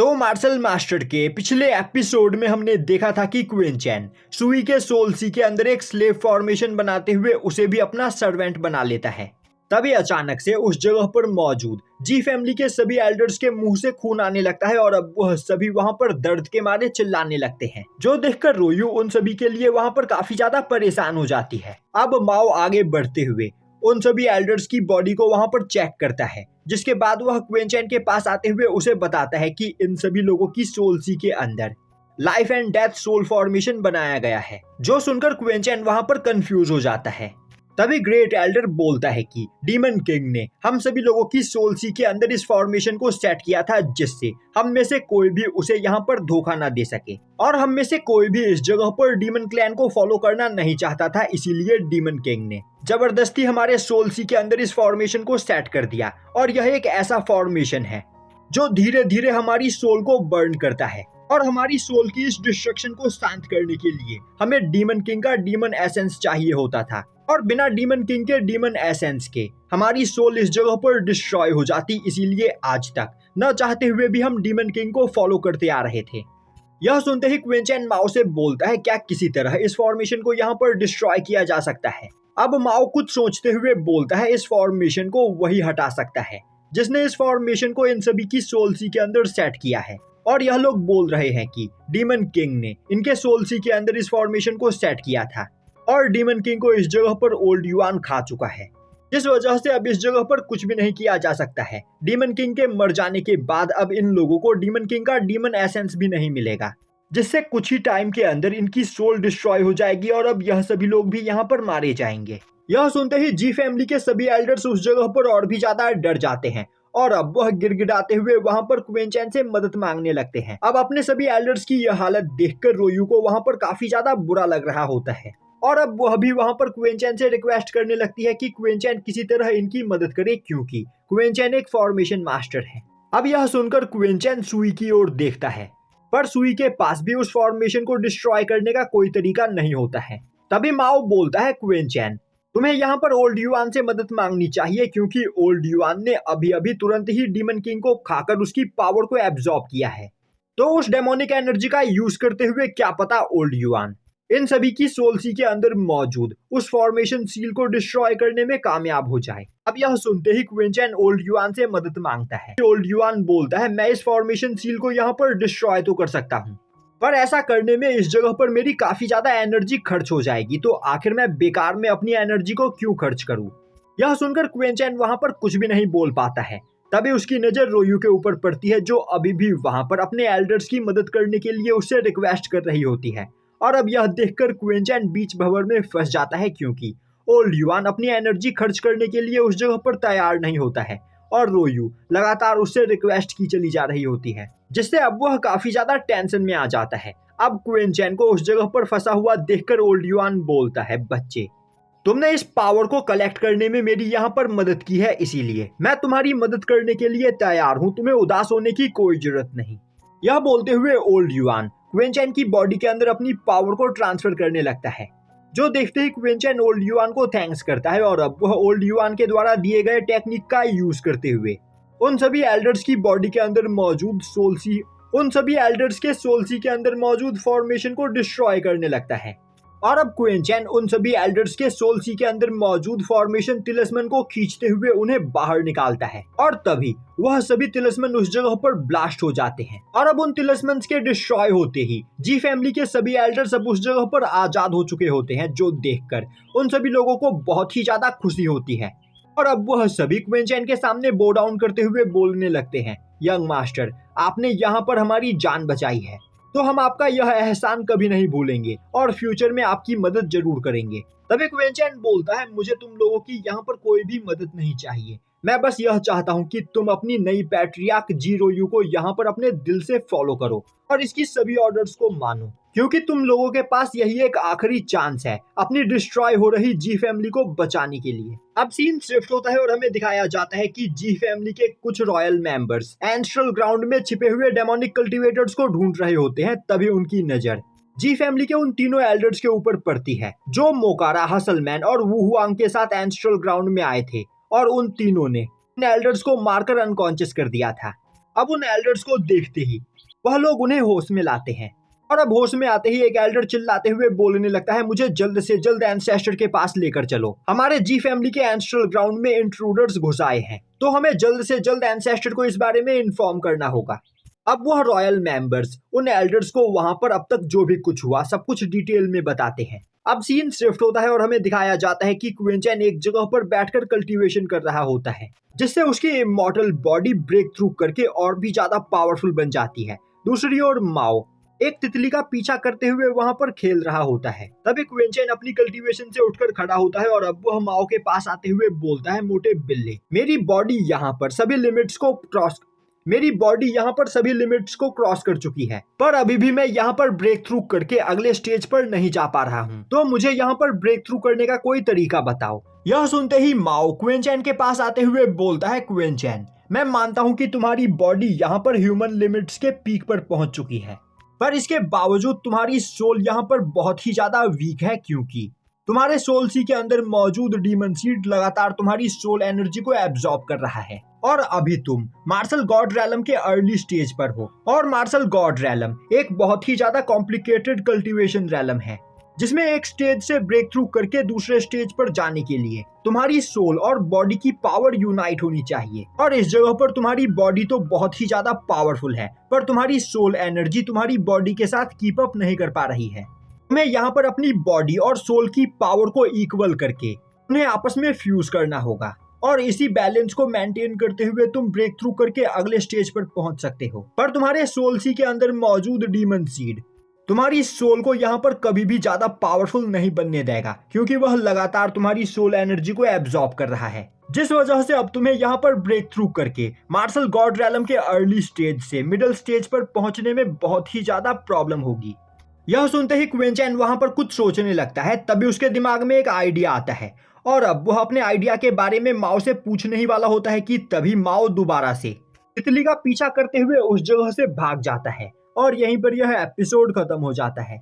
तो martial master के पिछले एपिसोड में हमने देखा था कि क्वीन चैन सुई के सोल सी के अंदर एक स्लेव फॉर्मेशन बनाते हुए उसे भी अपना सर्वेंट बना लेता है। तभी अचानक से उस जगह पर मौजूद जी फैमिली के सभी एल्डर्स के मुंह से खून आने लगता है और अब वह सभी वहां पर दर्द के मारे चिल्लाने लगते हैं, जो देखकर रोयू उन सभी के लिए वहां पर काफी ज्यादा परेशान हो जाती है। अब माओ आगे बढ़ते हुए उन सभी एल्डर्स की बॉडी को वहां पर चेक करता है, जिसके बाद वह क्वीन चैन के पास आते हुए उसे बताता है कि इन सभी लोगों की सोल सी के अंदर life and death soul formation बनाया गया है। जो सुनकर क्वीन चैन वहां पर कंफ्यूज हो जाता है। तभी ग्रेट एल्डर बोलता है कि डीमन किंग ने हम सभी लोगों की सोल सी के अंदर इस फॉर्मेशन को सेट किया था, जिससे हम में से कोई भी उसे यहाँ पर धोखा ना दे सके, और हम में से कोई भी इस जगह पर डीमन क्लैन को फॉलो करना नहीं चाहता था। इसीलिए डीमन किंग ने जबरदस्ती हमारे सोल सी के अंदर इस फॉर्मेशन को सेट कर दिया, और यह एक ऐसा फॉर्मेशन है जो धीरे धीरे हमारी सोल को बर्न करता है। और हमारी सोल की इस डिस्ट्रक्शन को शांत करने के लिए हमें डीमन किंग का डीमन एसेंस चाहिए होता था, और बिना डीमन किंग के डीमन एसेंस के हमारी सोल इस जगह पर डिस्ट्रॉय हो जाती। इसीलिए आज तक न चाहते हुए भी हम डीमन किंग को फॉलो करते आ रहे थे। यह सुनते ही क्वीन चैन माओ से बोलता है, क्या किसी तरह इस फॉर्मेशन को यहाँ पर डिस्ट्रॉय किया जा सकता है? अब माओ कुछ सोचते हुए बोलता है, इस फॉर्मेशन को वही हटा सकता है जिसने इस फॉर्मेशन को इन सभी की सोल सी के अंदर सेट किया है। और यह लोग बोल रहे हैं कि डीमन किंग ने इनके सोल सी के अंदर इस फॉर्मेशन को सेट किया था, और डीमन किंग को इस जगह पर ओल्ड युआन खा चुका है, जिस वजह से अब इस जगह पर कुछ भी नहीं किया जा सकता है। डीमन किंग के मर जाने के बाद अब इन लोगों को डीमन किंग का डीमन एसेंस भी नहीं मिलेगा, जिससे कुछ ही टाइम के अंदर इनकी सोल डिस्ट्रॉय हो जाएगी और अब यह सभी लोग भी यहाँ पर मारे जाएंगे। यह सुनते ही जी फैमिली के सभी एल्डर्स उस जगह पर और भी ज्यादा डर जाते हैं, और अब वह गिड़गिड़ाते हुए वहां पर क्वीन चैन से मदद मांगने लगते हैं। अब अपने सभी एल्डर्स की यह हालत देखकर रोयू को वहां पर काफी ज्यादा बुरा लग रहा होता है, और अब वह भी वहां पर क्वीन चैन से रिक्वेस्ट करने लगती है कि क्वीन चैन किसी तरह इनकी मदद करे, क्योंकि क्वीन चैन एक फॉर्मेशन मास्टर है। अब यह सुनकर क्वीन चैन सुई की ओर देखता है, पर सुई के पास भी उस फॉर्मेशन को डिस्ट्रॉय करने का कोई तरीका नहीं होता है। तभी माओ बोलता है, क्वीन चैन तुम्हें यहाँ पर ओल्ड युआन से मदद मांगनी चाहिए, क्योंकि ओल्ड युआन ने अभी अभी तुरंत ही डीमन किंग को खाकर उसकी पावर को एब्जॉर्ब किया है। तो उस डेमोनिक एनर्जी का यूज करते हुए क्या पता ओल्ड युआन इन सभी की सोल सी के अंदर मौजूद उस फॉर्मेशन सील को डिस्ट्रॉय करने में कामयाब हो जाए। अब यह सुनते ही क्वीन चैन ओल्ड युआन से मदद मांगता है। ओल्ड युआन बोलता है, मैं इस फॉर्मेशन सील को यहाँ पर डिस्ट्रॉय तो कर सकता हूँ, पर ऐसा करने में इस जगह पर मेरी काफी ज्यादा एनर्जी खर्च हो जाएगी, तो आखिर मैं बेकार में अपनी एनर्जी को क्यों खर्च करूं? यह सुनकर क्वीन चैन वहां पर कुछ भी नहीं बोल पाता है। तभी उसकी नजर रोयू के ऊपर पड़ती है, जो अभी भी वहां पर अपने एल्डर्स की मदद करने के लिए उससे रिक्वेस्ट कर रही होती है। और अब यह देखकर क्वीन चैन बीच भंवर में फंस जाता है, क्योंकि ओल्ड युआन अपनी एनर्जी खर्च करने के लिए उस जगह पर तैयार नहीं होता है, और रोयू लगातार उससे रिक्वेस्ट की चली जा रही होती है, जिससे अब वह काफी ज्यादा टेंशन में आ जाता है। अब क्वीन चैन को उस जगह पर फंसा हुआ देखकर ओल्ड युआन बोलता है, बच्चे तुमने इस पावर को कलेक्ट करने में मेरी यहाँ पर मदद की है, इसीलिए मैं तुम्हारी मदद करने के लिए तैयार हूँ, तुम्हें उदास होने की कोई जरूरत नहीं। यह बोलते हुए ओल्ड युआन क्वीन चैन की बॉडी के अंदर अपनी पावर को ट्रांसफर करने लगता है, जो देखते ही क्वीन चैन ओल्ड युआन को थैंक्स करता है, और अब वह ओल्ड युआन के द्वारा दिए गए टेक्निक का यूज करते हुए उन सभी एल्डर्स की बॉडी के अंदर मौजूद सोल सी के अंदर मौजूद फॉर्मेशन को डिस्ट्रॉय करने लगता है। और अब क्वीन चैन उन सभी एल्डर्स के सोल सी के अंदर मौजूद फॉर्मेशन तिलिस्मन को खींचते हुए उन्हें बाहर निकालता है, और तभी वह सभी तिलिस्मन उस जगह पर ब्लास्ट हो जाते हैं। और अब उन तिलिस्मन्स के डिस्ट्रॉय होते ही जी फैमिली के सभी एल्डर्स अब उस जगह पर आजाद हो चुके होते हैं, जो देखकर उन सभी लोगों को बहुत ही ज्यादा खुशी होती है। और अब वह सभी क्वीन चैन के सामने बो डाउन करते हुए बोलने लगते हैं, यंग मास्टर आपने यहाँ पर हमारी जान बचाई है, तो हम आपका यह एहसान कभी नहीं भूलेंगे और फ्यूचर में आपकी मदद जरूर करेंगे। तभी क्वीन चैन बोलता है, मुझे तुम लोगों की यहाँ पर कोई भी मदद नहीं चाहिए, मैं बस यह चाहता हूँ कि तुम अपनी नई पैट्रियार्क जी रोयू को यहाँ पर अपने दिल से फॉलो करो और इसकी सभी ऑर्डर्स को मानो, क्योंकि तुम लोगों के पास यही एक आखिरी चांस है अपनी डिस्ट्रॉय हो रही जी फैमिली को बचाने के लिए। अब सीन शिफ्ट होता है और हमें दिखाया जाता है कि जी फैमिली के कुछ रॉयल मेंबर्स एंस्ट्रल ग्राउंड में छिपे हुए डेमोनिक कल्टीवेटर्स को ढूंढ रहे होते हैं। तभी उनकी नजर जी फैमिली के उन तीनों एल्डर्स के ऊपर पड़ती है, जो मोकारा, हसलमैन और वू हुआंग के साथ एंस्ट्रल ग्राउंड में आए थे, और उन तीनों ने एल्डर्स को मारकर अनकॉन्शियस कर दिया था। अब उन एल्डर्स को देखते ही वह लोग उन्हें होश में लाते हैं और अब होश में आते ही एक एल्डर चिल्लाते हुए बोलने लगता है, मुझे जल्द से जल्द एंसेस्टर के पास लेकर चलो। हमारे जी फैमिली के एंसेस्ट्रल ग्राउंड में इंट्रूडर्स घुस आए हैं, तो हमें जल्द से जल्द एंसेस्टर को इस बारे में इन्फॉर्म करना होगा। अब वह रॉयल मेंबर्स उन एल्डर्स को वहां पर अब तक जो भी कुछ हुआ सब कुछ डिटेल में बताते हैं। अब सीन शिफ्ट होता है और हमें दिखाया जाता है कि क्विंचन एक जगह पर बैठकर कल्टीवेशन कर रहा होता है, जिससे उसकी इमॉर्टल बॉडी ब्रेक थ्रू करके और भी ज्यादा पावरफुल बन जाती है। दूसरी ओर माओ एक तितली का पीछा करते हुए वहां पर खेल रहा होता है। तभी क्विंचन अपनी कल्टीवेशन से उठकर खड़ा होता है और अब वह माओ के पास आते हुए बोलता है, मोटे बिल्ले, मेरी बॉडी यहाँ पर सभी लिमिट्स को क्रॉस कर चुकी है, पर अभी भी मैं यहाँ पर ब्रेक थ्रू करके अगले स्टेज पर नहीं जा पा रहा हूँ, तो मुझे यहाँ पर ब्रेक थ्रू करने का कोई तरीका बताओ। यह सुनते ही माओ क्विंचन के पास आते हुए बोलता है, क्विंचन, मैं मानता हूँ कि तुम्हारी बॉडी यहाँ पर ह्यूमन लिमिट्स के पीक पर पहुंच चुकी है, पर इसके बावजूद तुम्हारी सोल यहाँ पर बहुत ही ज्यादा वीक है, क्योंकि तुम्हारे सोल सी के अंदर मौजूद डीमन सीड लगातार तुम्हारी सोल एनर्जी को एब्जॉर्ब कर रहा है और अभी तुम मार्शल गॉड रैलम के अर्ली स्टेज पर हो। और मार्शल गॉड रैलम एक बहुत ही ज्यादा कॉम्प्लिकेटेड कल्टीवेशन रैलम है, जिसमें एक स्टेज से ब्रेक थ्रू करके दूसरे स्टेज पर जाने के लिए तुम्हारी सोल और बॉडी की पावर यूनाइट होनी चाहिए। और इस जगह पर तुम्हारी बॉडी तो बहुत ही ज्यादा पावरफुल है, पर तुम्हारी सोल एनर्जी तुम्हारी बॉडी के साथ कीप अप नहीं कर पा रही है। तुम्हें यहाँ पर अपनी बॉडी और सोल की पावर को इक्वल करके उन्हें आपस में फ्यूज करना होगा और इसी बैलेंस को मेंटेन करते हुए तुम ब्रेक थ्रू करके अगले स्टेज पर पहुंच सकते हो। पर तुम्हारे सोल सी के अंदर मौजूद डीमन सीड तुम्हारी सोल को यहाँ पर कभी भी ज्यादा पावरफुल नहीं बनने देगा, क्योंकि वह लगातार तुम्हारी सोल एनर्जी को एब्जॉर्ब कर रहा है, जिस वजह से अब तुम्हें यहाँ पर ब्रेक थ्रू करके मार्शल गॉड रैलम के अर्ली स्टेज से मिडिल स्टेज पर पहुंचने में बहुत ही ज्यादा प्रॉब्लम होगी। यह सुनते ही क्विंचन वहां पर कुछ सोचने लगता है। तभी उसके दिमाग में एक आइडिया आता है और अब वह अपने आइडिया के बारे में माओ से पूछने ही वाला होता है कि तभी माओ दोबारा से तितली का पीछा करते हुए उस जगह से भाग जाता है और यहीं पर यह एपिसोड खत्म हो जाता है।